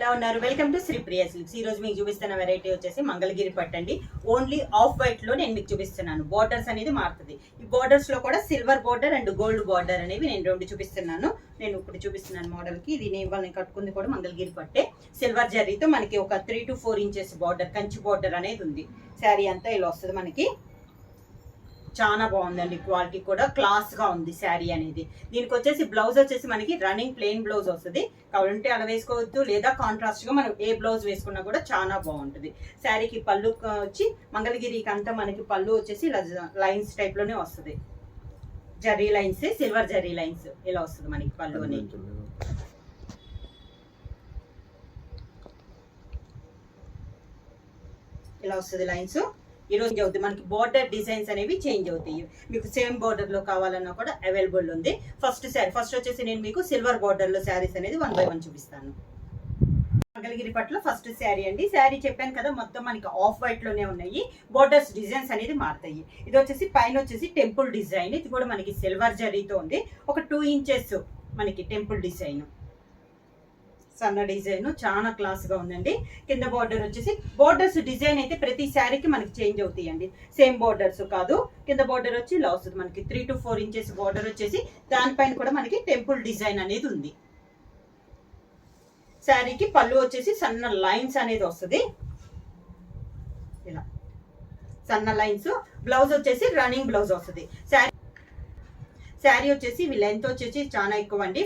ఎలా ఉన్నారు? Welcome to Sri Priya silks. ఈ రోజు మీకు చూపిస్తున్న వెరైటీ వచ్చేసి మంగళగిరి పట్టు అండి. ఓన్లీ ఆఫ్ వైట్ లో నేను మీకు చూపిస్తున్నాను. బోర్డర్స్ అనేది మారుతుంది. ఈ బోర్డర్స్ లో కూడా silver border and gold border అనేవి నేను రెండు చూపిస్తున్నాను. నేను ఇప్పుడు చూపిస్తున్నాను మోడల్ కి. ఇది నేను కట్టుకుంది కూడా మంగళగిరి పట్టే. సిల్వర్ జరీతో మనకి ఒక 3 to 4 inches border, Kanchi border అనేది ఉంది. శారీ అంతా ఇలా వస్తుంది మనకి. చాలా బాగుందండి, క్వాలిటీ కూడా క్లాస్ గా ఉంది శారీ అనేది. దీనికి వచ్చేసి బ్లౌజ్ వచ్చేసి మనకి రన్నింగ్ ప్లెయిన్ బ్లౌజ్ వస్తుంది. కావాలంటే అలా వేసుకోవచ్చు, లేదా కాంట్రాస్ట్ గా మనం ఏ బ్లౌజ్ వేసుకున్నా కూడా చాలా బాగుంటుంది. శారీకి పళ్ళు వచ్చి మంగళగిరికి అంతా మనకి పళ్ళు వచ్చేసి ఇలా లైన్స్ టైప్ లోనే వస్తుంది. Zari lines, silver zari lines ఇలా వస్తుంది మనకి పళ్ళు అనేది. ఇలా వస్తుంది లైన్స్. ఈ రోజు అవుతుంది మనకి బోర్డర్ డిజైన్స్ అనేవి చేంజ్ అవుతాయి. మీకు సేమ్ బోర్డర్ లో కావాలన్నా కూడా అవైలబుల్ ఉంది. ఫస్ట్ వచ్చేసి నేను మీకు సిల్వర్ బోర్డర్ లో శారీస్ అనేది 1 by 1 చూపిస్తాను. మంగళగిరి పట్టులో ఫస్ట్ శారీ అండి. శారీ చెప్పాను కదా, మొత్తం మనకి ఆఫ్ వైట్ లోనే ఉన్నాయి. బోర్డర్స్ డిజైన్స్ అనేది మారుతాయి. ఇది వచ్చేసి పైన వచ్చేసి టెంపుల్ డిజైన్. ఇది కూడా మనకి సిల్వర్ జరీతో ఉంది. ఒక 2 ఇంచెస్ మనకి టెంపుల్ డిజైన్, సన్న డిజైన్ చాలా క్లాస్ గా ఉందండి. కింద బోర్డర్ వచ్చేసి బోర్డర్స్ డిజైన్ అయితే ప్రతి శారీకి మనకి చేంజ్ అవుతాయండి. సేమ్ బోర్డర్స్ కాదు. కింద బోర్డర్ వచ్చి ఇలా వస్తుంది మనకి 3 to 4 ఇంచెస్ బోర్డర్ వచ్చేసి, దానిపైన కూడా మనకి టెంపుల్ డిజైన్ అనేది ఉంది. శారీకి పళ్ళు వచ్చేసి సన్న లైన్స్ అనేది వస్తుంది. ఇలా సన్న లైన్స్. బ్లౌజ్ వచ్చేసి రన్నింగ్ బ్లౌజ్ వస్తుంది. శారీ వచ్చేసి లెంత్ వచ్చేసి చాలా ఎక్కువ అండి.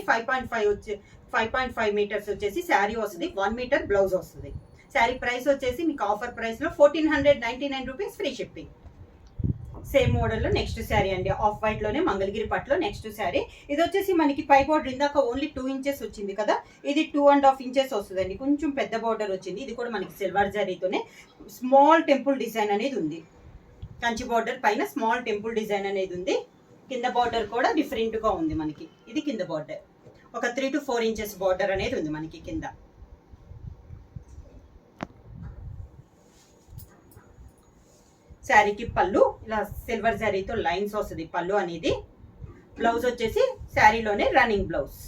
5.5 మీటర్స్ వచ్చేసి శారీ వస్తుంది. 1 మీటర్ బ్లౌజ్ వస్తుంది. శారీ ప్రైస్ వచ్చేసి మీకు ఆఫర్ ప్రైస్ లో 1499 rupees, free shipping. Same model లో నెక్స్ట్ శారీ అండి. ఆఫ్ వైట్ లోనే మంగళగిరి పట్టులో నెక్స్ట్ శారీ. ఇది వచ్చేసి మనకి పై బోర్డర్ ఇందాక ఓన్లీ 2 ఇంచెస్ వచ్చింది కదా, ఇది 2.5 ఇంచెస్ వస్తుందండి. కొంచెం పెద్ద బోర్డర్ వచ్చింది. ఇది కూడా మనకి సిల్వర్ జరీతోనే స్మాల్ టెంపుల్ డిజైన్ అనేది ఉంది. కంచి బోర్డర్ పైన స్మాల్ టెంపుల్ డిజైన్ అనేది ఉంది. కింద బోర్డర్ కూడా డిఫరెంట్ గా ఉంది మనకి. ఇది కింద బోర్డర్ ఒక 3 to 4 ఇంచెస్ బోర్డర్ అనేది ఉంది మనకి కింద. శారీకి పళ్ళు ఇలా సిల్వర్ జరీతో లైన్స్ వస్తుంది పళ్ళు అనేది. బ్లౌజ్ వచ్చేసి శారీలోనే రన్నింగ్ బ్లౌజ్.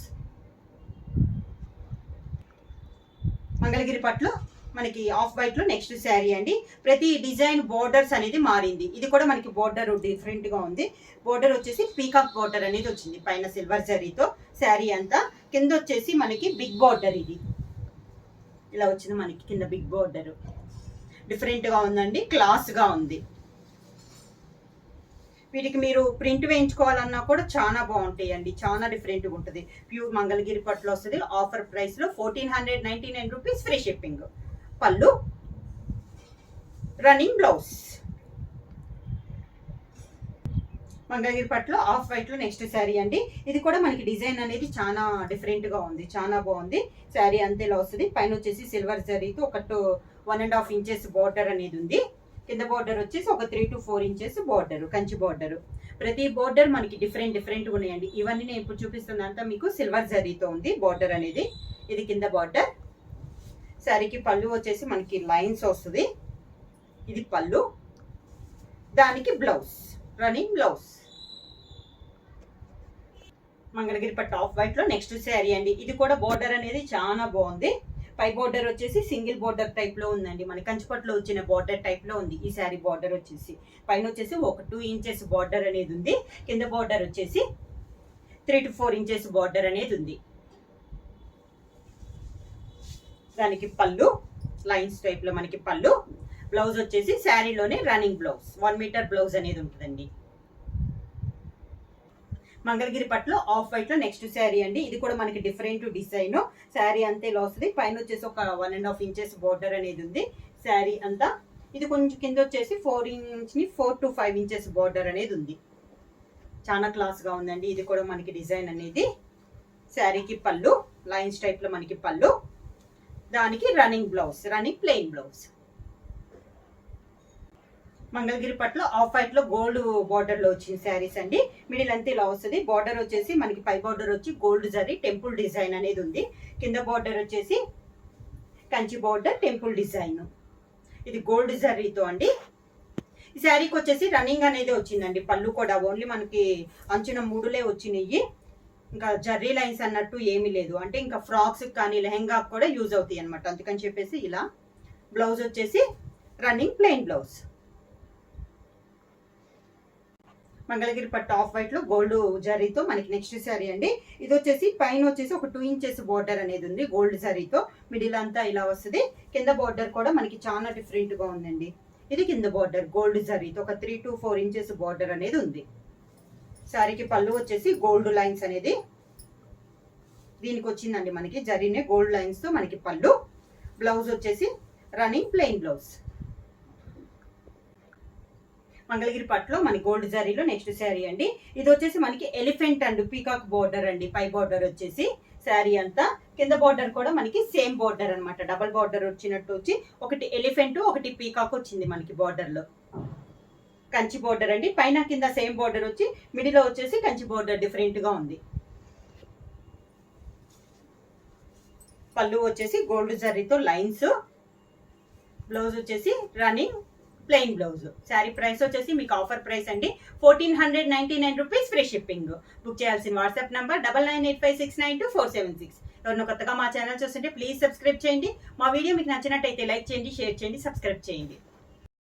మంగళగిరి పట్టులో మనకి ఆఫ్ వైట్ లో నెక్స్ట్ శారీ అండి. ప్రతి డిజైన్ బోర్డర్స్ అనేది మారింది. ఇది కూడా మనకి బోర్డర్ డిఫరెంట్ గా ఉంది. బోర్డర్ వచ్చేసి పీకాక్ బోర్డర్ అనేది వచ్చింది పైన సిల్వర్ జరీతో. శారీ అంతా కింద వచ్చేసి మనకి బిగ్ బోర్డర్. ఇది ఇలా వచ్చింది మనకి కింద బిగ్ బోర్డర్. డిఫరెంట్ గా ఉందండి, క్లాస్ గా ఉంది. వీటికి మీరు ప్రింట్ వేయించుకోవాలన్నా కూడా చాలా బాగుంటాయండి. చాలా డిఫరెంట్ గా ఉంటుంది. ప్యూర్ మంగళగిరి పట్టులో వస్తుంది. ఆఫర్ ప్రైస్ లో 1499 రూపీస్, ఫ్రీ షిప్పింగ్. పళ్ళు, రన్నింగ్ బ్లౌజ్. మంగళగిరి పట్టులో ఆఫ్ వైట్ లో నెక్స్ట్ శారీ అండి. ఇది కూడా మనకి డిజైన్ అనేది చాలా డిఫరెంట్ గా ఉంది, చాలా బాగుంది. శారీ అంతేలా వస్తుంది. పైన వచ్చేసి సిల్వర్ జరీతో ఒక 1.5 ఇంచెస్ బార్డర్ అనేది ఉంది. కింద బార్డర్ వచ్చేసి ఒక 3 to 4 inches border, Kanchi border. ప్రతి బార్డర్ మనకి డిఫరెంట్ ఉన్నాయండి. ఇవన్నీ నేను ఇప్పుడు చూపిస్తున్నంత మీకు సిల్వర్ జరీతో ఉంది బార్డర్ అనేది. ఇది కింద బార్డర్. శారీకి పళ్ళు వచ్చేసి మనకి లైన్స్ వస్తుంది. ఇది పళ్ళు, దానికి బ్లౌజ్, రన్నింగ్ బ్లౌజ్. మంగళగిరి పట్టు ఆఫ్ వైట్ లో నెక్స్ట్ శారీ అండి. ఇది కూడా బోర్డర్ అనేది చాలా బాగుంది. పై బోర్డర్ వచ్చేసి సింగిల్ బోర్డర్ టైప్ లో ఉందండి. మన కంచిపట్టులో వచ్చిన బోర్డర్ టైప్ లో ఉంది ఈ శారీ. బోర్డర్ వచ్చేసి పైన వచ్చేసి ఒక 2 ఇంచెస్ బోర్డర్ అనేది ఉంది. కింద బోర్డర్ వచ్చేసి 3 to 4 ఇంచెస్ బోర్డర్ అనేది ఉంది. దానికి పళ్ళు లైన్స్ టైప్ లో మనకి పళ్ళు. బ్లౌజ్ వచ్చేసి శారీలోనే రన్నింగ్ బ్లౌజ్, 1 మీటర్ బ్లౌజ్ అనేది ఉంటుందండి. మంగళగిరి పట్టులో ఆఫ్ వైట్ లో నెక్స్ట్ శారీ అండి. ఇది కూడా మనకి డిఫరెంట్ డిజైన్. శారీ అంతే ఇలా వస్తుంది. పైన వచ్చేసి ఒక 1.5 ఇంచెస్ బోర్డర్ అనేది ఉంది శారీ అంతా. ఇది కొంచెం కింద వచ్చేసి 4 to 5 ఇంచెస్ బోర్డర్ అనేది ఉంది. చాలా క్లాస్ గా ఉందండి. ఇది కూడా మనకి డిజైన్ అనేది. శారీకి పళ్ళు లైన్స్ టైప్ లో మనకి పళ్ళు, దానికి running blouse, running plain blouse. Mangalagiri పట్టులో ఆఫ్ వైట్ లో గోల్డ్ బార్డర్ లో వచ్చిన శారీస్ అండి. మిడిల్ అంతా ఇలా వస్తుంది. బార్డర్ వచ్చేసి మనకి పై బార్డర్ వచ్చి గోల్డ్ జరీ టెంపుల్ డిజైన్ అనేది ఉంది. కింద బార్డర్ వచ్చేసి కంచి బార్డర్ టెంపుల్ డిజైన్. ఇది గోల్డ్ జరీతో అండి. ఈ శారీకి వచ్చేసి రన్నింగ్ అనేది వచ్చిందండి. పళ్ళు కూడా ఓన్లీ మనకి అంచున 3లే వచ్చినాయి. ఇంకా జర్రీ లైన్స్ అన్నట్టు ఏమీ లేదు. అంటే ఇంకా ఫ్రాక్స్ కానీ లెహెంగా కూడా యూజ్ అవుతాయి అనమాట. అందుకని చెప్పేసి ఇలా. బ్లౌజ్ వచ్చేసి రన్నింగ్ ప్లెయిన్ బ్లౌజ్. మంగళగిరి పట్టు ఆఫ్ వైట్ లో గోల్డ్ జరీతో మనకి నెక్స్ట్ శారీ అండి. ఇది వచ్చేసి పైన వచ్చేసి ఒక 2 ఇంచెస్ బోర్డర్ అనేది ఉంది గోల్డ్ జరీతో. మిడిల్ అంతా ఇలా వస్తుంది. కింద బోర్డర్ కూడా మనకి చాలా డిఫరెంట్ గా ఉందండి. ఇది కింద బోర్డర్ గోల్డ్ జరీతో ఒక 3 to 4 ఇంచెస్ బోర్డర్ అనేది ఉంది. శారీకి పళ్ళు వచ్చేసి గోల్డ్ లైన్స్ అనేది దీనికి వచ్చిందండి. మనకి జరీనే గోల్డ్ లైన్స్ తో మనకి పళ్ళు. బ్లౌజ్ వచ్చేసి రన్నింగ్ ప్లెయిన్ బ్లౌజ్. మంగళగిరి పట్టులో మన గోల్డ్ జరీలో నెక్స్ట్ శారీ అండి. ఇది వచ్చేసి మనకి ఎలిఫెంట్ అండ్ పీకాక్ బోర్డర్ అండి. పై బోర్డర్ వచ్చేసి శారీ అంతా. కింద బోర్డర్ కూడా మనకి సేమ్ బోర్డర్ అనమాట. డబల్ బోర్డర్ వచ్చినట్టు వచ్చి ఒకటి ఎలిఫెంట్ ఒకటి పీకాక్ వచ్చింది మనకి బోర్డర్ లో. కంచి బోర్డర్ అండి. పైన కింద సేమ్ బోర్డర్ వచ్చి మిడిల్ లో వచ్చేసి కంచి బోర్డర్ డిఫరెంట్ గా ఉంది. పళ్ళు వచ్చేసి గోల్డ్ జరీతో లైన్స్. బ్లౌజ్ వచ్చేసి running plain blouse. Sari price వచ్చేసి మీకు ఆఫర్ ప్రైస్ అండి 1499 రూపీస్ ఫ్రీ షిప్పింగ్. బుక్ చేయాల్సిన వాట్సాప్ నంబర్ 9985692476. ఎవరినో కొత్తగా మా ఛానల్ చూస్తుంటే ప్లీజ్ సబ్స్క్రైబ్ చేయండి. మా వీడియో మీకు నచ్చినట్టయితే లైక్ చేయండి, షేర్ చేయండి, సబ్స్క్రైబ్ చేయండి.